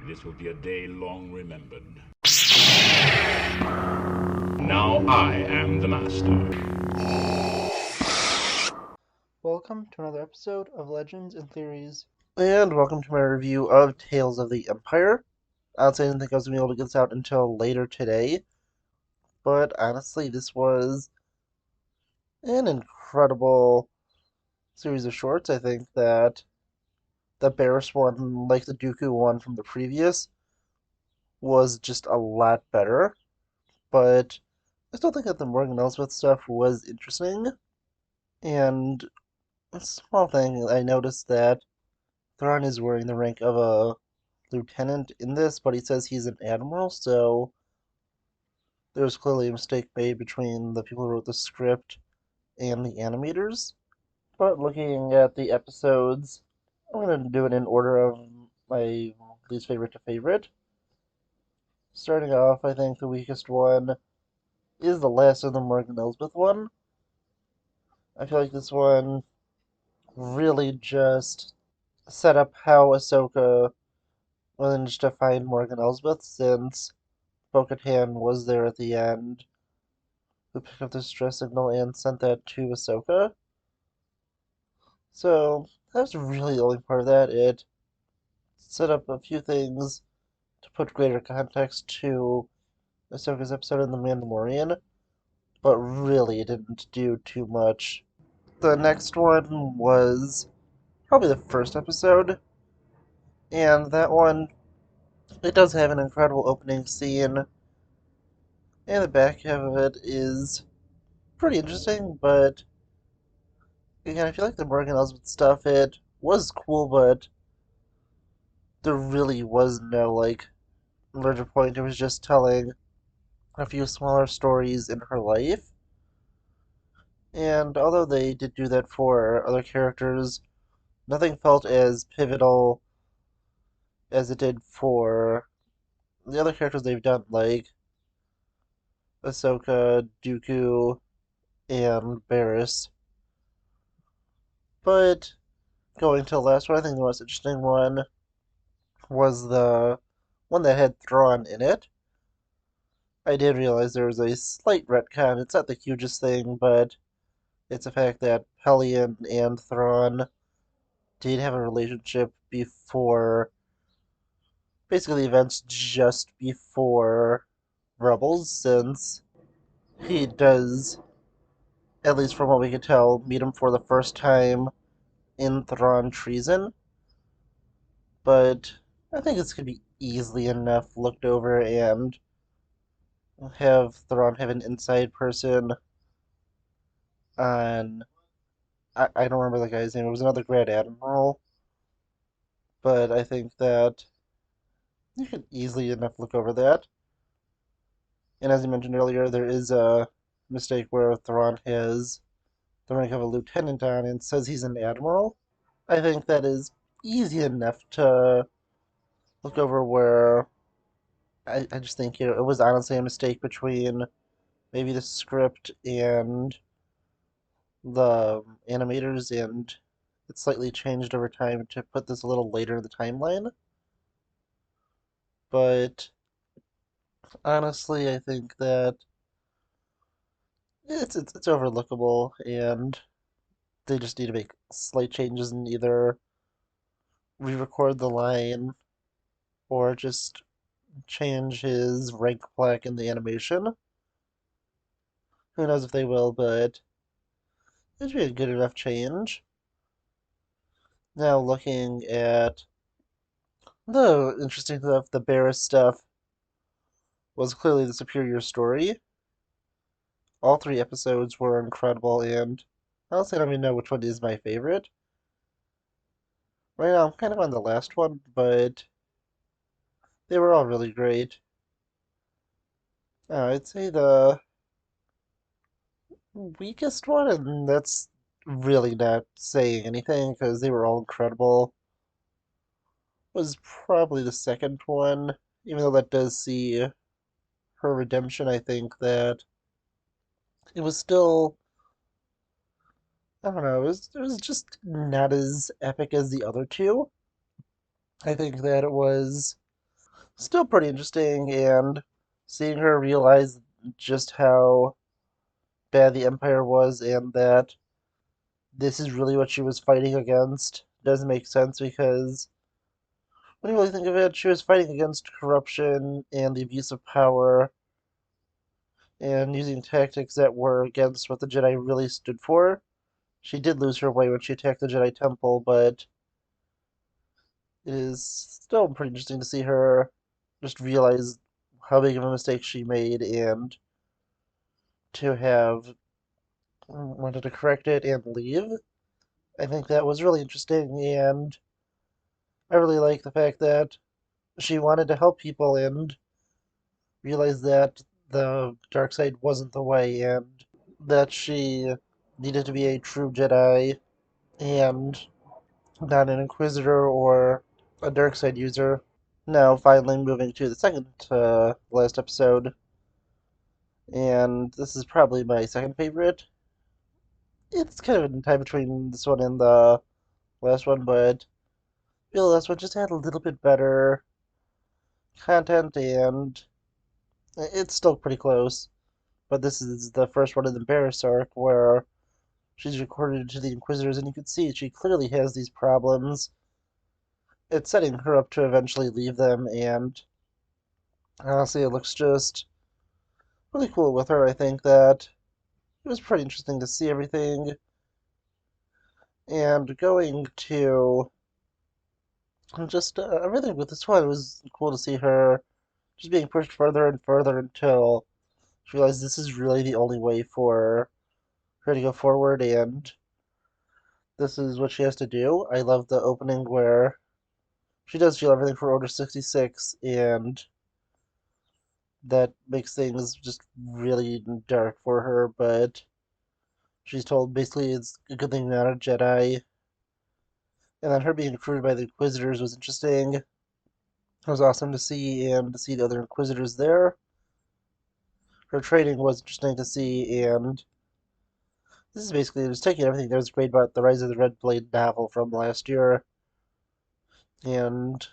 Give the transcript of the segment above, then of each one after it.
This will be a day long remembered. Now I am the master. Welcome to another episode of Legends and Theories. And welcome to my review of Tales of the Empire. Honestly, I didn't think I was going to be able to get this out until later today, but honestly, this was an incredible series of shorts. I think that the Barris one, like the Dooku one from the previous, was just a lot better, but I still think that the Morgan Elsbeth stuff was interesting. And a small thing, I noticed that Thrawn is wearing the rank of a lieutenant in this, but he says he's an admiral, so there was clearly a mistake made between the people who wrote the script and the animators. But looking at the episodes, I'm going to do it in order of my least favorite to favorite. Starting off, I think the weakest one is the last of the Morgan Elsbeth one. I feel like this one really just set up how Ahsoka managed to find Morgan Elsbeth, since Bo-Katan was there at the end, who picked up the stress signal and sent that to Ahsoka. So that's really the only part of that. It set up a few things to put greater context to Ahsoka's episode in The Mandalorian, but really it didn't do too much. The next one was probably the first episode, and that one, it does have an incredible opening scene, and the back half of it is pretty interesting, but again, I feel like the Morgan Elsbeth stuff, it was cool, but there really was no, like, larger point. It was just telling a few smaller stories in her life. And although they did do that for other characters, nothing felt as pivotal as it did for the other characters they've done, like Ahsoka, Dooku, and Barriss. But going to the last one, I think the most interesting one was the one that had Thrawn in it. I did realize there was a slight retcon. It's not the hugest thing, but it's a fact that Hellion and Thrawn did have a relationship before, basically the events just before Rebels, since he does, at least from what we can tell, meet him for the first time in Thrawn Treason. But I think this could be easily enough looked over and have Thrawn have an inside person on. I don't remember the guy's name. It was another Grand Admiral, but I think that you could easily enough look over that. And as you mentioned earlier, there is a mistake where Thrawn has the rank of a lieutenant on and says he's an admiral. I think that is easy enough to look over, where I just think, it was honestly a mistake between maybe the script and the animators, and it slightly changed over time to put this a little later in the timeline. But honestly, I think that it's overlookable, and they just need to make slight changes and either re-record the line or just change his rank plaque in the animation. Who knows if they will, but it should be a good enough change. Now looking at the interesting stuff, the Barris stuff was clearly the superior story. All three episodes were incredible, and honestly, I don't even know which one is my favorite. Right now, I'm kind of on the last one, but they were all really great. I'd say the weakest one, and that's really not saying anything because they were all incredible, was probably the second one. Even though that does see her redemption, I think that it was still, I don't know, it was just not as epic as the other two. I think that it was still pretty interesting, and seeing her realize just how bad the Empire was and that this is really what she was fighting against does make sense because when you really think of it, she was fighting against corruption and the abuse of power and using tactics that were against what the Jedi really stood for. She did lose her way when she attacked the Jedi Temple, but it is still pretty interesting to see her just realize how big of a mistake she made and to have wanted to correct it and leave. I think that was really interesting, and I really like the fact that she wanted to help people and realized that the dark side wasn't the way and that she needed to be a true Jedi and not an Inquisitor or a dark side user. Now, finally, moving to the second last episode, and this is probably my second favorite. It's kind of in time between this one and the last one, but I feel the last one just had a little bit better content, and it's still pretty close. But this is the first one in the Barris arc where she's recorded to the Inquisitors, and you can see she clearly has these problems. It's setting her up to eventually leave them, and honestly, it looks just really cool with her. I think that it was pretty interesting to see everything, and going to just everything with this one. It was cool to see her just being pushed further and further until she realized this is really the only way for her to go forward, and this is what she has to do. I love the opening where she does feel everything for Order 66, and that makes things just really dark for her, but she's told basically it's a good thing you're not a Jedi. And then her being recruited by the Inquisitors was interesting. It was awesome to see, and to see the other Inquisitors there. Her training was interesting to see, and this is basically just taking everything that was great about the Rise of the Red Blade novel from last year and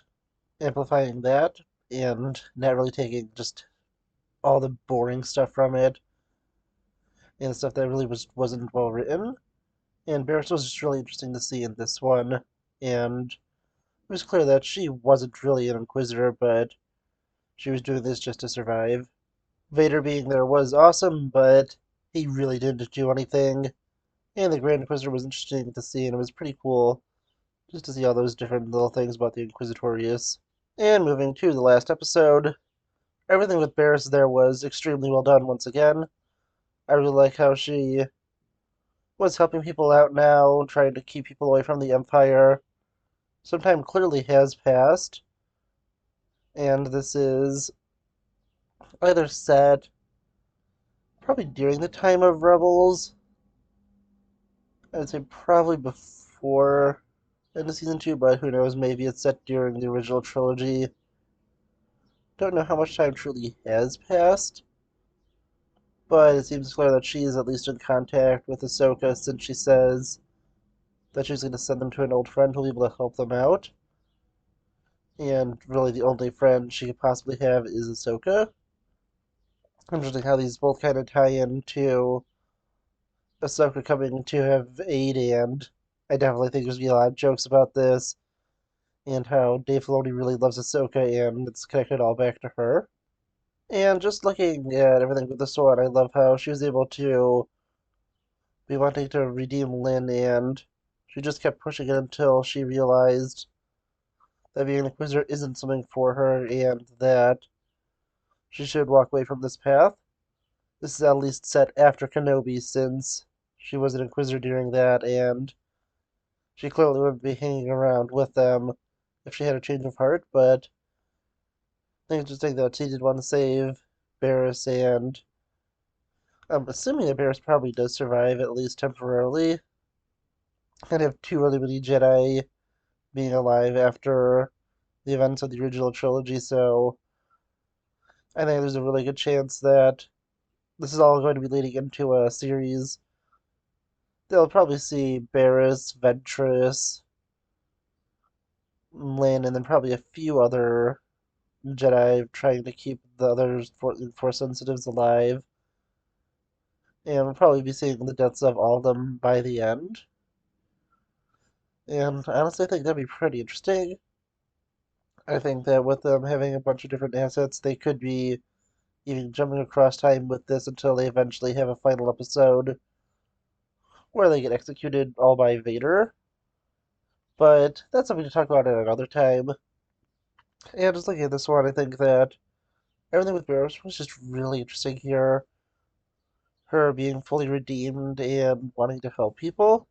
amplifying that, and not really taking just all the boring stuff from it and stuff that really wasn't well written. And Barris was just really interesting to see in this one, and it was clear that she wasn't really an Inquisitor, but she was doing this just to survive. Vader being there was awesome, but he really didn't do anything. And the Grand Inquisitor was interesting to see, and it was pretty cool just to see all those different little things about the Inquisitorius. And moving to the last episode, everything with Barris there was extremely well done once again. I really like how she was helping people out now, trying to keep people away from the Empire. Some time clearly has passed, and this is either set probably during the time of Rebels. I'd say probably before end of season 2, but who knows? Maybe it's set during the original trilogy. Don't know how much time truly has passed, but it seems clear that she is at least in contact with Ahsoka since she says that she's going to send them to an old friend who'll be able to help them out. And really, the only friend she could possibly have is Ahsoka. Interesting how these both kind of tie into Ahsoka coming to have aid, and I definitely think there's going to be a lot of jokes about this, and how Dave Filoni really loves Ahsoka, and it's connected all back to her. And just looking at everything with this one, I love how she was able to be wanting to redeem Lynn, and she just kept pushing it until she realized that being an Inquisitor isn't something for her, and that she should walk away from this path. This is at least set after Kenobi, since she was an Inquisitor during that, and she clearly wouldn't be hanging around with them if she had a change of heart, but I think it's interesting that she did want to save Barris, and I'm assuming that Barris probably does survive, at least temporarily, and have two really many Jedi being alive after the events of the original trilogy, so I think there's a really good chance that this is all going to be leading into a series. They'll probably see Barris, Ventress, Lynn, and then probably a few other Jedi trying to keep the other Force sensitives alive. And we'll probably be seeing the deaths of all of them by the end. And honestly, I think that'd be pretty interesting. I think that with them having a bunch of different assets, they could be even jumping across time with this until they eventually have a final episode where they get executed all by Vader. But that's something to talk about at another time. And just looking at this one, I think that everything with Barris was just really interesting here. Her being fully redeemed and wanting to help people.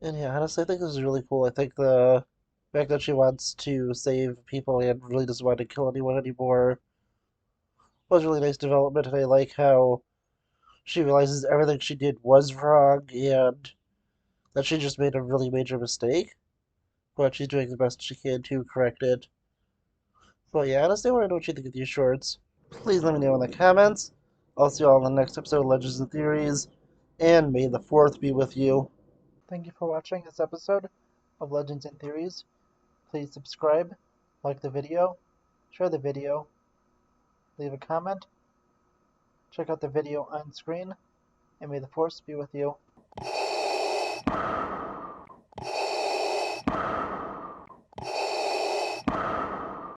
And yeah, honestly, I think this is really cool. I think the fact that she wants to save people and really doesn't want to kill anyone anymore was really nice development. And I like how she realizes everything she did was wrong and that she just made a really major mistake, but she's doing the best she can to correct it. But yeah, honestly, I want to know what you think of these shorts. Please let me know in the comments. I'll see you all in the next episode of Legends and Theories, and may the 4th be with you. Thank you for watching this episode of Legends and Theories. Please subscribe, like the video, share the video, leave a comment, check out the video on screen, and may the Force be with you.